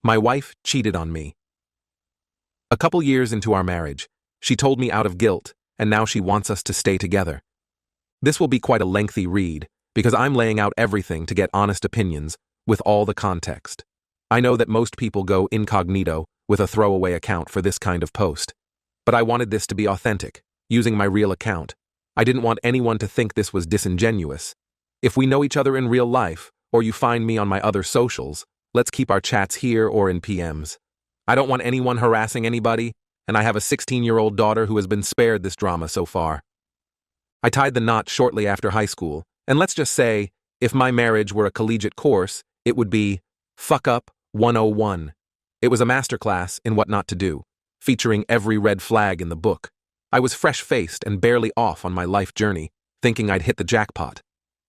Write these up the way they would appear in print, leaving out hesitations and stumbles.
My wife cheated on me. A couple years into our marriage, she told me out of guilt, and now she wants us to stay together. This will be quite a lengthy read, because I'm laying out everything to get honest opinions, with all the context. I know that most people go incognito with a throwaway account for this kind of post, but I wanted this to be authentic, using my real account. I didn't want anyone to think this was disingenuous. If we know each other in real life, or you find me on my other socials, let's keep our chats here or in PMs. I don't want anyone harassing anybody, and I have a 16-year-old daughter who has been spared this drama so far. I tied the knot shortly after high school, and let's just say, if my marriage were a collegiate course, it would be Fuck Up 101. It was a masterclass in what not to do, featuring every red flag in the book. I was fresh-faced and barely off on my life journey, thinking I'd hit the jackpot.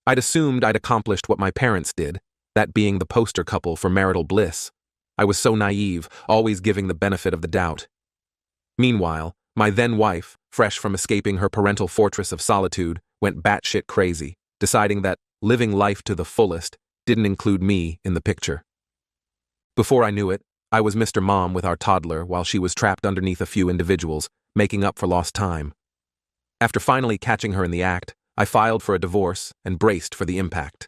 I'd assumed I'd accomplished what my parents did, that being the poster couple for marital bliss. I was so naive, always giving the benefit of the doubt. Meanwhile, my then-wife, fresh from escaping her parental fortress of solitude, went batshit crazy, deciding that living life to the fullest didn't include me in the picture. Before I knew it, I was Mr. Mom with our toddler while she was trapped underneath a few individuals, making up for lost time. After finally catching her in the act, I filed for a divorce and braced for the impact.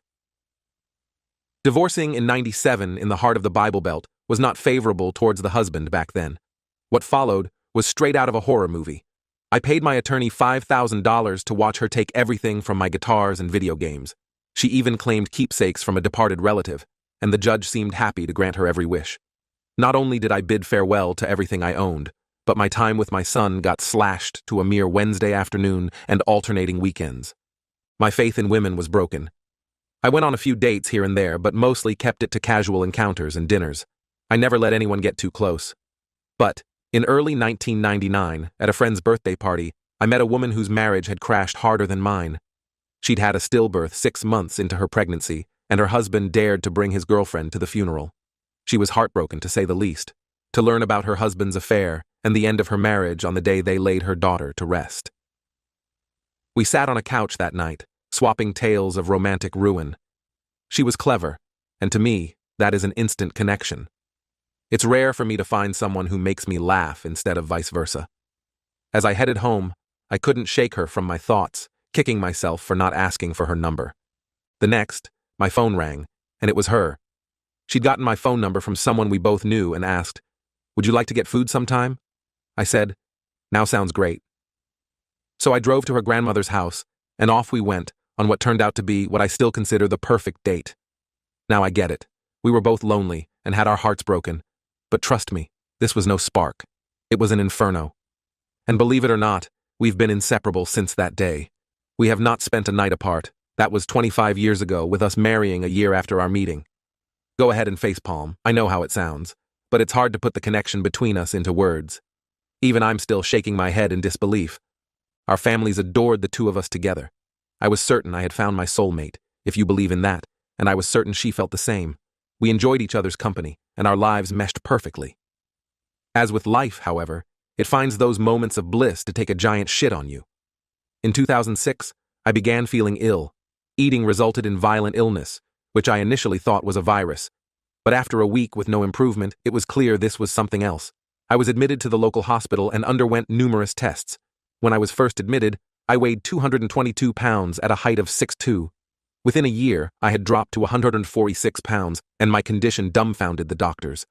Divorcing in '97 in the heart of the Bible Belt was not favorable towards the husband back then. What followed was straight out of a horror movie. I paid my attorney $5,000 to watch her take everything from my guitars and video games. She even claimed keepsakes from a departed relative, and the judge seemed happy to grant her every wish. Not only did I bid farewell to everything I owned, but my time with my son got slashed to a mere Wednesday afternoon and alternating weekends. My faith in women was broken. I went on a few dates here and there, but mostly kept it to casual encounters and dinners. I never let anyone get too close. But in early 1999, at a friend's birthday party, I met a woman whose marriage had crashed harder than mine. She'd had a stillbirth 6 months into her pregnancy, and her husband dared to bring his girlfriend to the funeral. She was heartbroken, to say the least, to learn about her husband's affair and the end of her marriage on the day they laid her daughter to rest. We sat on a couch that night, swapping tales of romantic ruin. She was clever, and to me, that is an instant connection. It's rare for me to find someone who makes me laugh instead of vice versa. As I headed home, I couldn't shake her from my thoughts, kicking myself for not asking for her number. The next, my phone rang, and it was her. She'd gotten my phone number from someone we both knew and asked, "Would you like to get food sometime?" I said, "Now sounds great." So I drove to her grandmother's house, and off we went on what turned out to be what I still consider the perfect date. Now I get it. We were both lonely and had our hearts broken. But trust me, this was no spark. It was an inferno. And believe it or not, we've been inseparable since that day. We have not spent a night apart. That was 25 years ago, with us marrying a year after our meeting. Go ahead and facepalm. I know how it sounds, but it's hard to put the connection between us into words. Even I'm still shaking my head in disbelief. Our families adored the two of us together. I was certain I had found my soulmate, if you believe in that, and I was certain she felt the same. We enjoyed each other's company, and our lives meshed perfectly. As with life, however, it finds those moments of bliss to take a giant shit on you. In 2006, I began feeling ill. Eating resulted in violent illness, which I initially thought was a virus. But after a week with no improvement, it was clear this was something else. I was admitted to the local hospital and underwent numerous tests. When I was first admitted, I weighed 222 pounds at a height of 6'2". Within a year, I had dropped to 146 pounds, and my condition dumbfounded the doctors.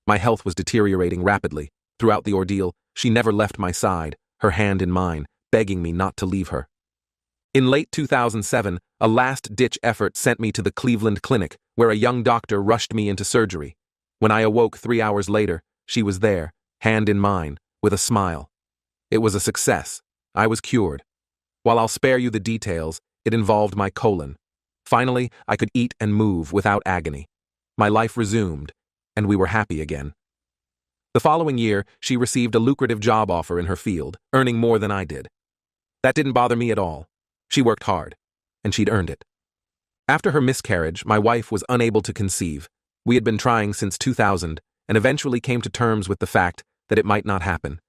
My health was deteriorating rapidly. Throughout the ordeal, she never left my side, her hand in mine, begging me not to leave her. In late 2007, a last-ditch effort sent me to the Cleveland Clinic, where a young doctor rushed me into surgery. When I awoke 3 hours later, she was there, hand in mine, with a smile. It was a success. I was cured. While I'll spare you the details, it involved my colon. Finally, I could eat and move without agony. My life resumed, and we were happy again. The following year, she received a lucrative job offer in her field, earning more than I did. That didn't bother me at all. She worked hard, and she'd earned it. After her miscarriage, my wife was unable to conceive. We had been trying since 2000, and eventually came to terms with the fact that it might not happen.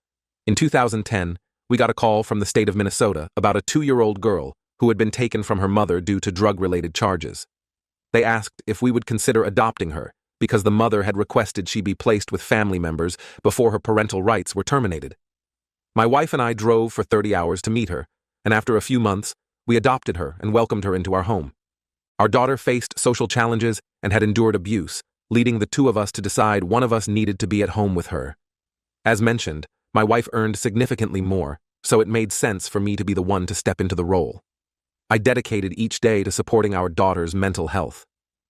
In 2010, we got a call from the state of Minnesota about a 2-year-old girl who had been taken from her mother due to drug-related charges. They asked if we would consider adopting her, because the mother had requested she be placed with family members before her parental rights were terminated. My wife and I drove for 30 hours to meet her, and after a few months, we adopted her and welcomed her into our home. Our daughter faced social challenges and had endured abuse, leading the two of us to decide one of us needed to be at home with her. As mentioned, my wife earned significantly more, so it made sense for me to be the one to step into the role. I dedicated each day to supporting our daughter's mental health.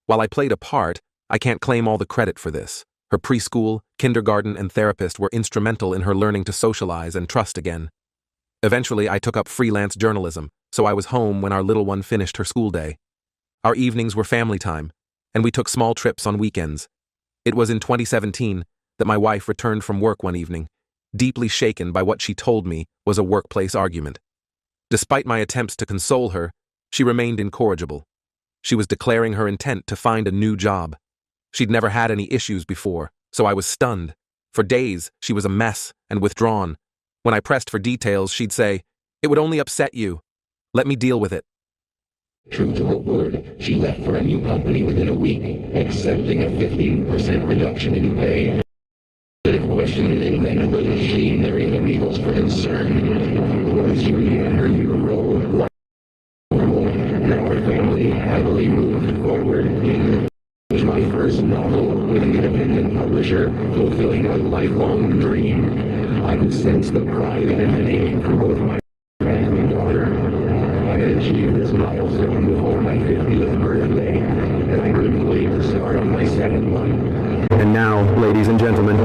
While I played a part, I can't claim all the credit for this. Her preschool, kindergarten, and therapist were instrumental in her learning to socialize and trust again. Eventually, I took up freelance journalism, so I was home when our little one finished her school day. Our evenings were family time, and we took small trips on weekends. It was in 2017 that my wife returned from work one evening, deeply shaken by what she told me was a workplace argument. Despite my attempts to console her, she remained incorrigible. She was declaring her intent to find a new job. She'd never had any issues before, so I was stunned. For days, she was a mess and withdrawn. When I pressed for details, she'd say, "It would only upset you. Let me deal with it." True to her word, she left for a new company within a week, accepting a 15% reduction in pay. The question then was seeing their illegals for concern. Was you in her new role like normal? Now our family happily moved forward. It was my first novel with an independent publisher, fulfilling a lifelong dream. I could sense the pride emanating from both my friend and daughter. I had achieved this milestone before my 50th birthday, and I couldn't wait to start on my second one. And now, ladies and gentlemen,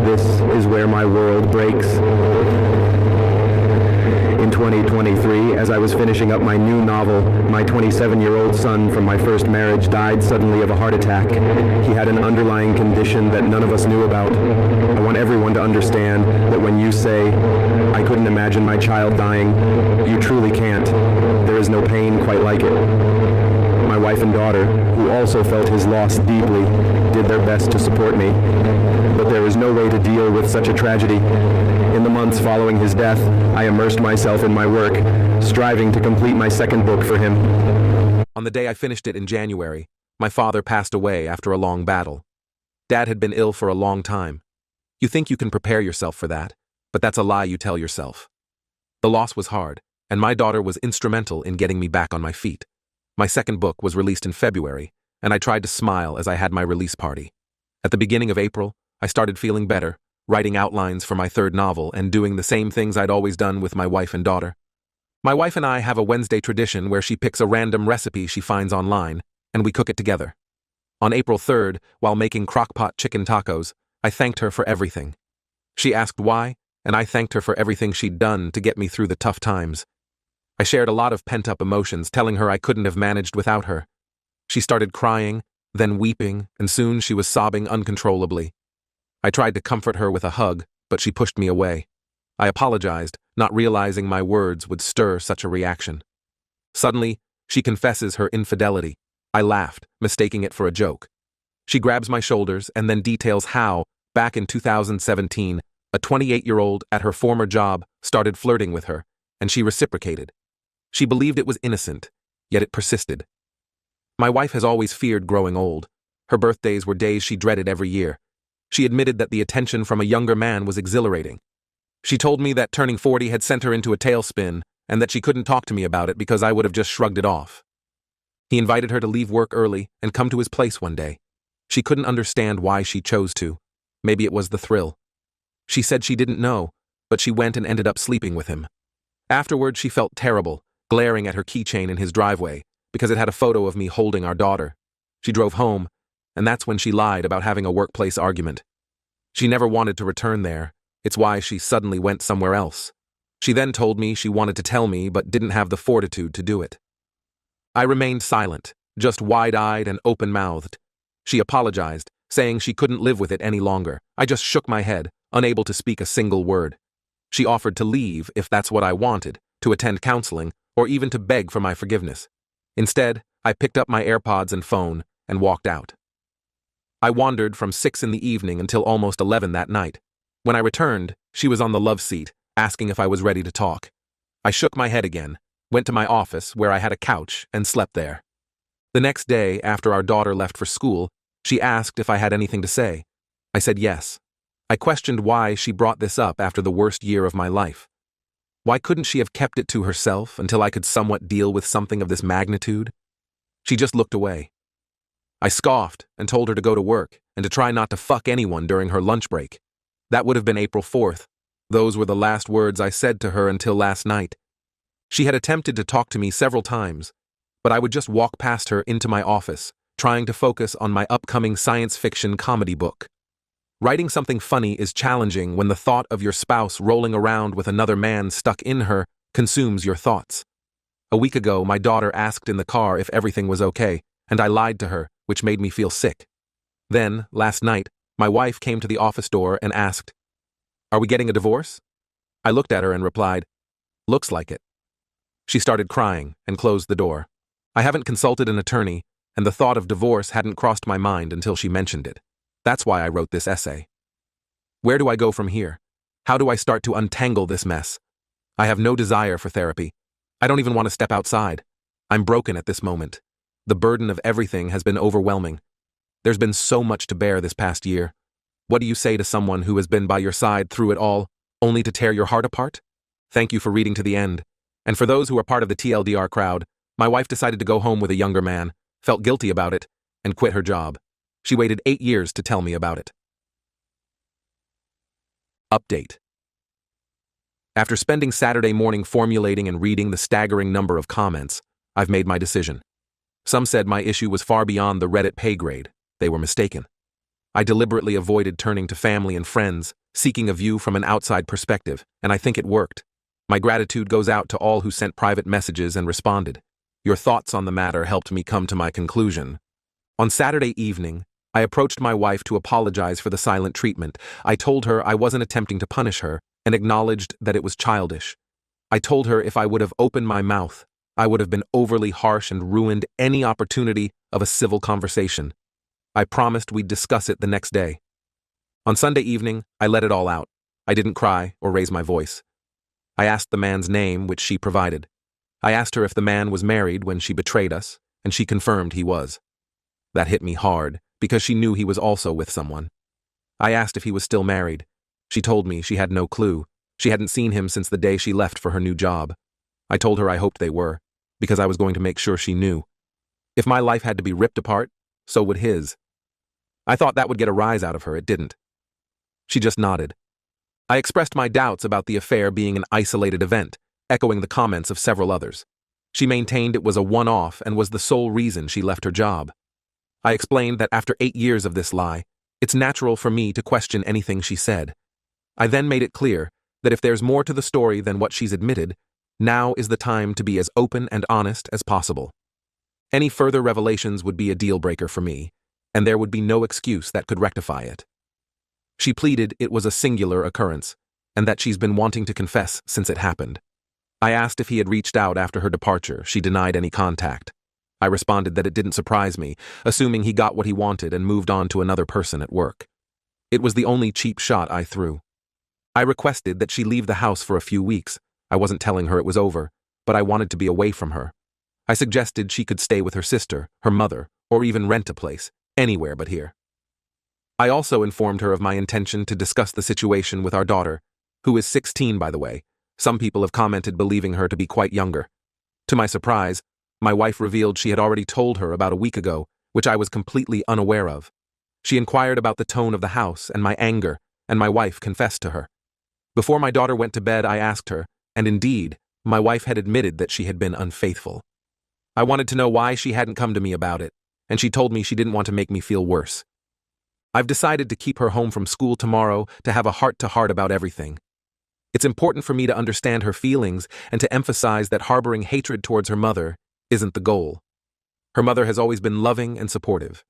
this is where my world breaks. In 2023, as I was finishing up my new novel, my 27-year-old son from my first marriage died suddenly of a heart attack. He had an underlying condition that none of us knew about. I want everyone to understand that when you say, "I couldn't imagine my child dying," you truly can't. There is no pain quite like it. My wife and daughter, who also felt his loss deeply, did their best to support me. But there is no way to deal with such a tragedy. In the months following his death, I immersed myself in my work, striving to complete my second book for him. On the day I finished it in January, my father passed away after a long battle. Dad had been ill for a long time. You think you can prepare yourself for that, but that's a lie you tell yourself. The loss was hard, and my daughter was instrumental in getting me back on my feet. My second book was released in February, and I tried to smile as I had my release party. At the beginning of April, I started feeling better, writing outlines for my third novel and doing the same things I'd always done with my wife and daughter. My wife and I have a Wednesday tradition where she picks a random recipe she finds online, and we cook it together. On April 3rd, while making crock-pot chicken tacos, I thanked her for everything. She asked why, and I thanked her for everything she'd done to get me through the tough times. I shared a lot of pent-up emotions, telling her I couldn't have managed without her. She started crying, then weeping, and soon she was sobbing uncontrollably. I tried to comfort her with a hug, but she pushed me away. I apologized, not realizing my words would stir such a reaction. Suddenly, she confesses her infidelity. I laughed, mistaking it for a joke. She grabs my shoulders and then details how, back in 2017, a 28-year-old at her former job started flirting with her, and she reciprocated. She believed it was innocent, yet it persisted. My wife has always feared growing old. Her birthdays were days she dreaded every year. She admitted that the attention from a younger man was exhilarating. She told me that turning 40 had sent her into a tailspin and that she couldn't talk to me about it because I would have just shrugged it off. He invited her to leave work early and come to his place one day. She couldn't understand why she chose to. Maybe it was the thrill. She said she didn't know, but she went and ended up sleeping with him. Afterward, she felt terrible, glaring at her keychain in his driveway, because it had a photo of me holding our daughter. She drove home, and that's when she lied about having a workplace argument. She never wanted to return there. It's why she suddenly went somewhere else. She then told me she wanted to tell me but didn't have the fortitude to do it. I remained silent, just wide-eyed and open-mouthed. She apologized, saying she couldn't live with it any longer. I just shook my head, unable to speak a single word. She offered to leave if that's what I wanted, to attend counseling, or even to beg for my forgiveness. Instead, I picked up my AirPods and phone and walked out. I wandered from 6 in the evening until almost 11 that night. When I returned, she was on the love seat, asking if I was ready to talk. I shook my head again, went to my office where I had a couch and slept there. The next day, after our daughter left for school, She asked if I had anything to say. I said yes. I questioned why she brought this up after the worst year of my life. Why couldn't she have kept it to herself until I could somewhat deal with something of this magnitude? She just looked away. I scoffed and told her to go to work and to try not to fuck anyone during her lunch break. That would have been April 4th. Those were the last words I said to her until last night. She had attempted to talk to me several times, but I would just walk past her into my office, trying to focus on my upcoming science fiction comedy book. Writing something funny is challenging when the thought of your spouse rolling around with another man stuck in her consumes your thoughts. A week ago, my daughter asked in the car if everything was okay, and I lied to her, which made me feel sick. Then, last night, my wife came to the office door and asked, "Are we getting a divorce?" I looked at her and replied, "Looks like it." She started crying and closed the door. I haven't consulted an attorney, and the thought of divorce hadn't crossed my mind until she mentioned it. That's why I wrote this essay. Where do I go from here? How do I start to untangle this mess? I have no desire for therapy. I don't even want to step outside. I'm broken at this moment. The burden of everything has been overwhelming. There's been so much to bear this past year. What do you say to someone who has been by your side through it all, only to tear your heart apart? Thank you for reading to the end. And for those who are part of the TLDR crowd, my wife decided to go home with a younger man, felt guilty about it, and quit her job. She waited 8 years to tell me about it. Update. After spending Saturday morning formulating and reading the staggering number of comments, I've made my decision. Some said my issue was far beyond the Reddit pay grade. They were mistaken. I deliberately avoided turning to family and friends, seeking a view from an outside perspective, and I think it worked. My gratitude goes out to all who sent private messages and responded. Your thoughts on the matter helped me come to my conclusion. On Saturday evening, I approached my wife to apologize for the silent treatment. I told her I wasn't attempting to punish her and acknowledged that it was childish. I told her if I would have opened my mouth, I would have been overly harsh and ruined any opportunity of a civil conversation. I promised we'd discuss it the next day. On Sunday evening, I let it all out. I didn't cry or raise my voice. I asked the man's name, which she provided. I asked her if the man was married when she betrayed us, and she confirmed he was. That hit me hard, because she knew he was also with someone. I asked if he was still married. She told me she had no clue. She hadn't seen him since the day she left for her new job. I told her I hoped they were, because I was going to make sure she knew. If my life had to be ripped apart, so would his. I thought that would get a rise out of her. It didn't. She just nodded. I expressed my doubts about the affair being an isolated event, echoing the comments of several others. She maintained it was a one-off and was the sole reason she left her job. I explained that after 8 years of this lie, it's natural for me to question anything she said. I then made it clear that if there's more to the story than what she's admitted, now is the time to be as open and honest as possible. Any further revelations would be a deal-breaker for me, and there would be no excuse that could rectify it. She pleaded it was a singular occurrence, and that she's been wanting to confess since it happened. I asked if he had reached out after her departure. She denied any contact. I responded that it didn't surprise me, assuming he got what he wanted and moved on to another person at work. It was the only cheap shot I threw. I requested that she leave the house for a few weeks. I wasn't telling her it was over, but I wanted to be away from her. I suggested she could stay with her sister, her mother, or even rent a place, anywhere but here. I also informed her of my intention to discuss the situation with our daughter, who is 16, by the way. Some people have commented believing her to be quite younger. To my surprise, my wife revealed she had already told her about a week ago, which I was completely unaware of. She inquired about the tone of the house and my anger, and my wife confessed to her. Before my daughter went to bed, I asked her, and indeed, my wife had admitted that she had been unfaithful. I wanted to know why she hadn't come to me about it, and she told me she didn't want to make me feel worse. I've decided to keep her home from school tomorrow to have a heart-to-heart about everything. It's important for me to understand her feelings and to emphasize that harboring hatred towards her mother isn't the goal. Her mother has always been loving and supportive.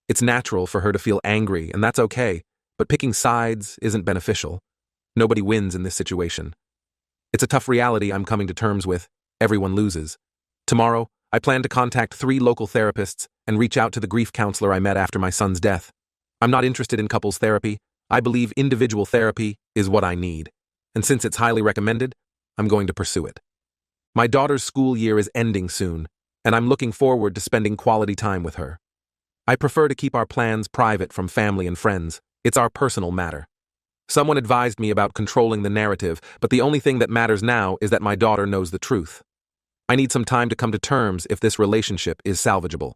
It's natural for her to feel angry, and that's okay, but picking sides isn't beneficial. Nobody wins in this situation. It's a tough reality I'm coming to terms with. Everyone loses. Tomorrow, I plan to contact 3 local therapists and reach out to the grief counselor I met after my son's death. I'm not interested in couples therapy. I believe individual therapy is what I need. And since it's highly recommended, I'm going to pursue it. My daughter's school year is ending soon, and I'm looking forward to spending quality time with her. I prefer to keep our plans private from family and friends. It's our personal matter. Someone advised me about controlling the narrative, but the only thing that matters now is that my daughter knows the truth. I need some time to come to terms if this relationship is salvageable.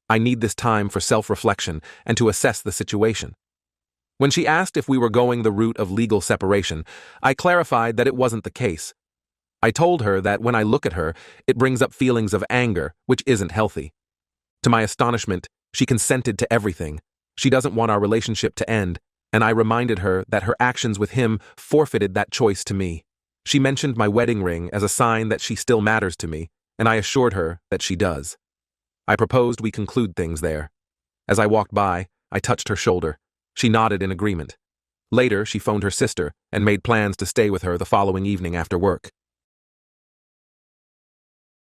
I need this time for self-reflection and to assess the situation. When she asked if we were going the route of legal separation, I clarified that it wasn't the case. I told her that when I look at her, it brings up feelings of anger, which isn't healthy. To my astonishment, she consented to everything. She doesn't want our relationship to end, and I reminded her that her actions with him forfeited that choice to me. She mentioned my wedding ring as a sign that she still matters to me, and I assured her that she does. I proposed we conclude things there. As I walked by, I touched her shoulder. She nodded in agreement. Later, she phoned her sister and made plans to stay with her the following evening after work.